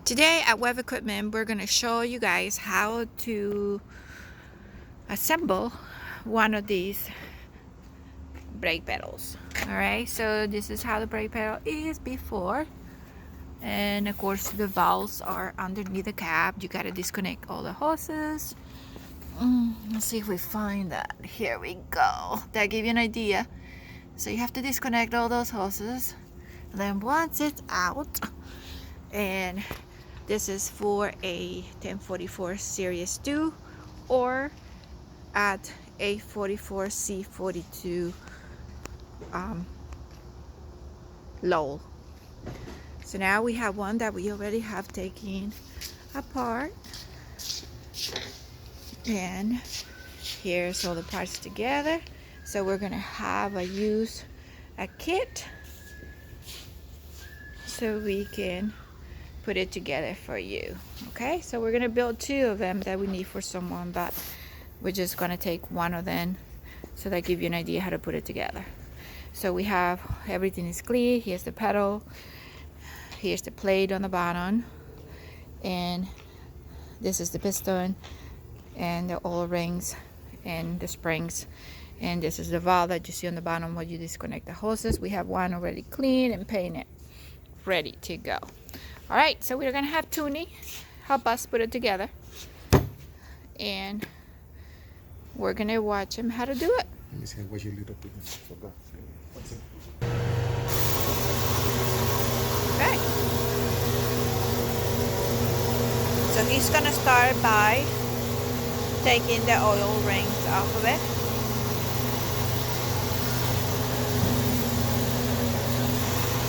Today at Web Equipment, we're going to show you guys how to assemble one of these brake pedals. Alright, so this is how the brake pedal is before. And of course the valves are underneath the cab. You got to disconnect all the hoses. Let's see if we find that. Here we go. That give you an idea. So you have to disconnect all those hoses. And then once it's out, and this is for a 1044 Series 2 or at a 44C42 Lull. So now we have one that we already have taken apart, and here's all the parts together. So we're gonna have use a kit so we can put it together for you. Okay, so we're gonna build two of them that we need for someone, but we're just gonna take one of them so that give you an idea how to put it together. So we have everything is clear. Here's the pedal, here's the plate on the bottom, and this is the piston and the oil rings and the springs, and this is the valve that you see on the bottom where you disconnect the hoses. We have one already clean and painted, ready to go. All right, so we're gonna have Toonie help us put it together, and we're gonna watch him how to do it. Let me see what you little bit. Okay. So he's gonna start by taking the oil rings off of it.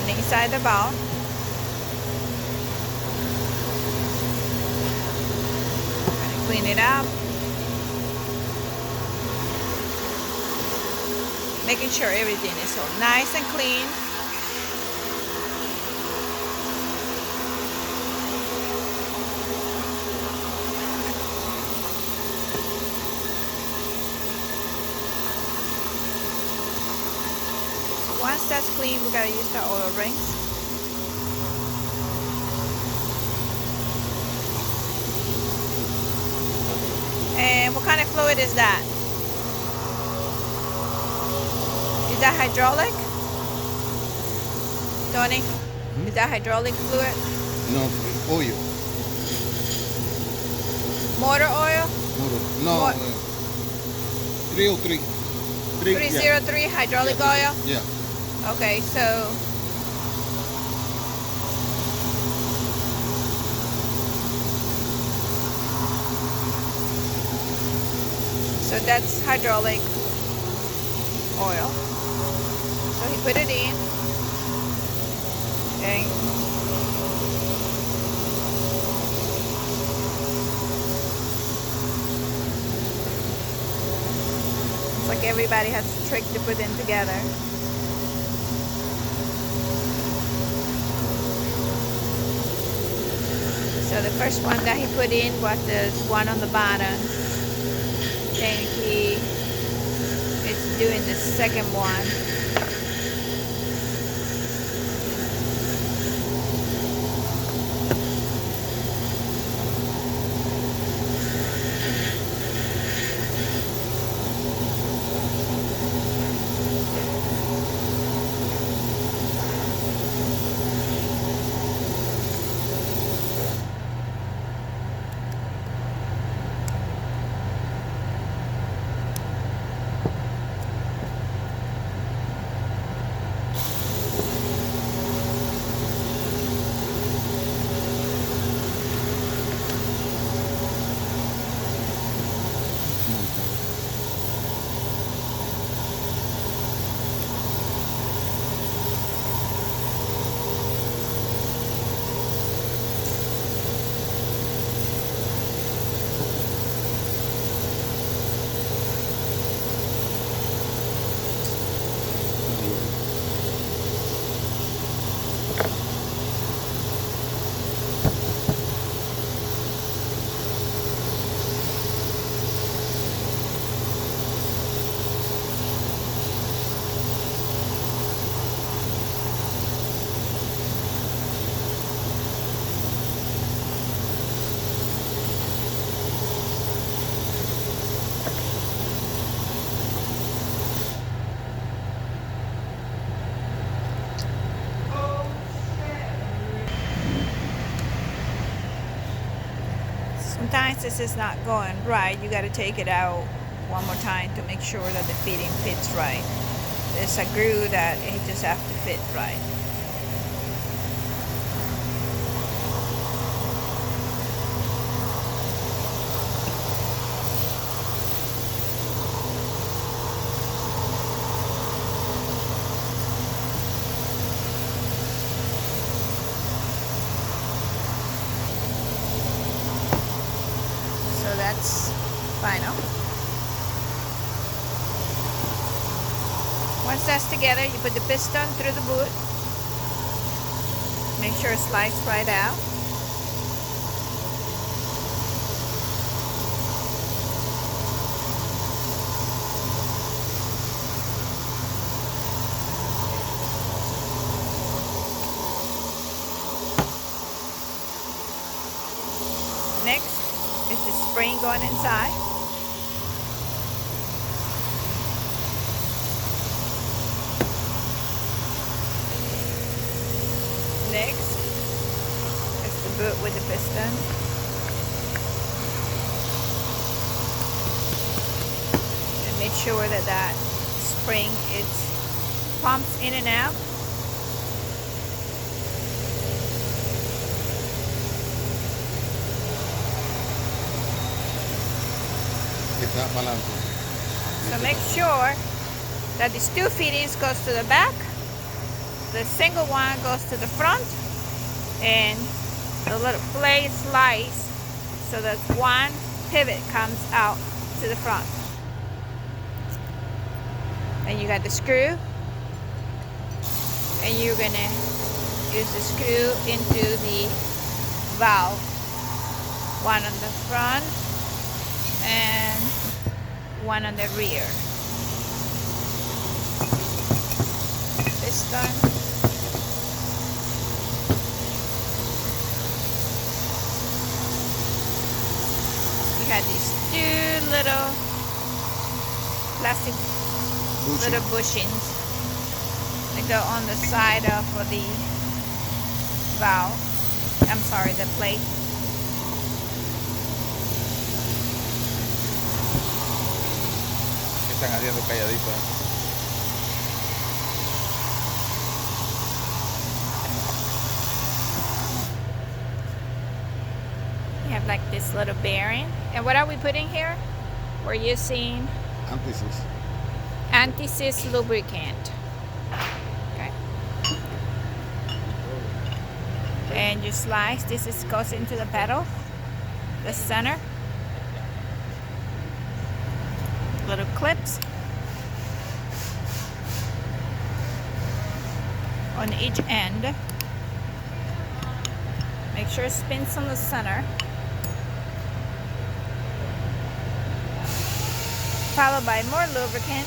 And inside the valve. Gonna clean it up. Making sure everything is all nice and clean. Once that's clean, we gotta use the oil rings. And what kind of fluid is that? Is that hydraulic? Tony? Is that hydraulic fluid? No, oil. Motor oil? Motor. No. 303. 303 hydraulic oil? Yeah. Okay, so that's hydraulic oil. So he put it in, and it's like everybody has a trick to put them together. So the first one that he put in was the one on the bottom. Then he is doing the second one. sometimes this is not going right, you got to take it out one more time to make sure that the fitting fits right. There's a groove that it just have to fit right. So that's final. Once that's together, you put the piston through the boot. Make sure it slides right out. Next is the spring going inside. Next is the boot with the piston. And make sure that that spring is pumps in and out. Está para adelante. So make sure that these two fittings goes to the back, the single one goes to the front, and the little plate slides so that one pivot comes out to the front. And you got the screw, and you're gonna use the screw into the valve, one on the front and one on the rear. Piston. You had these two little plastic little bushings that go on the side of the valve. I'm sorry, the plate. Están haciendo calladito. You have like this little bearing. And what are we putting here? We're using Antes. anti-seize lubricant. Okay. And you slice. Goes into the pedal, the center. Little clips on each end. Make sure it spins on the center. Followed by more lubricant.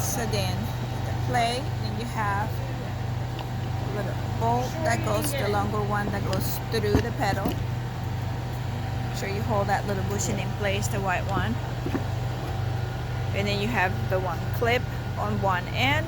So then the plate, then you have a little bolt that goes, the longer one that goes through the pedal. Make sure you hold that little bushing in place, the white one. And then you have the one clip on one end.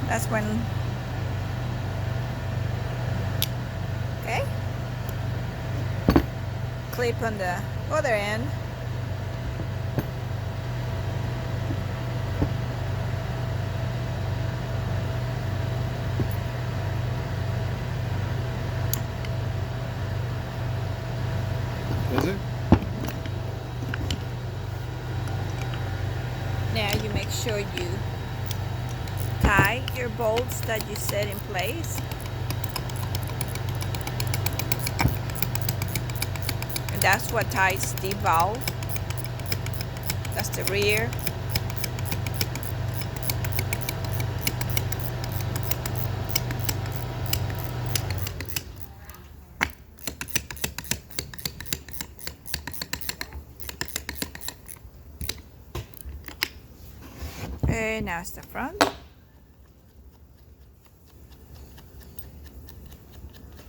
That's when, okay. Clip on the other end. Is it? Now you make sure you tie your bolts that you set in place. And that's what ties the valve. That's the rear. Okay, now it's the front.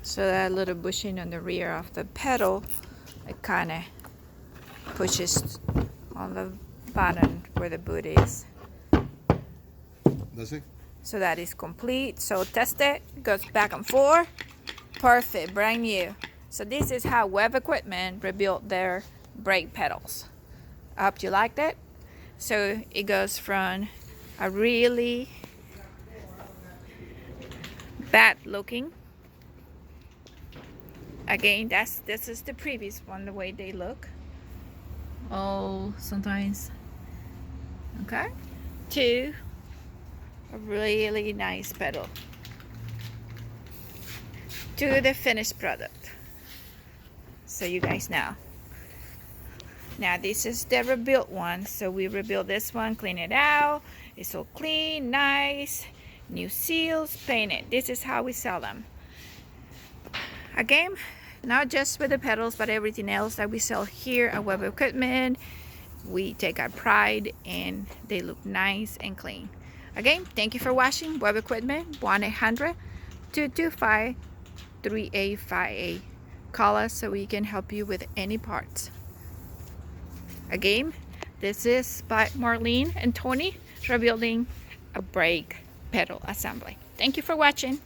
So that little bushing on the rear of the pedal, it kind of pushes on the bottom where the boot is. Does it? So that is complete. So test it, goes back and forth. Perfect, brand new. So this is how Web Equipment rebuilt their brake pedals. I hope you liked it. So it goes from a really bad looking. Again, this is the previous one, the way they look. Oh, sometimes. Okay. To a really nice pedal. To the finished product. So you guys know. Now this is the rebuilt one. So we rebuilt this one, clean it out. It's all clean, nice. New seals, painted. This is how we sell them. Again, not just with the pedals, but everything else that we sell here at Web Equipment. We take our pride and they look nice and clean. Again, thank you for watching Web Equipment. 1-800-225-3858. Call us so we can help you with any parts. Again, this is by Marlene and Tony rebuilding a brake pedal assembly. Thank you for watching.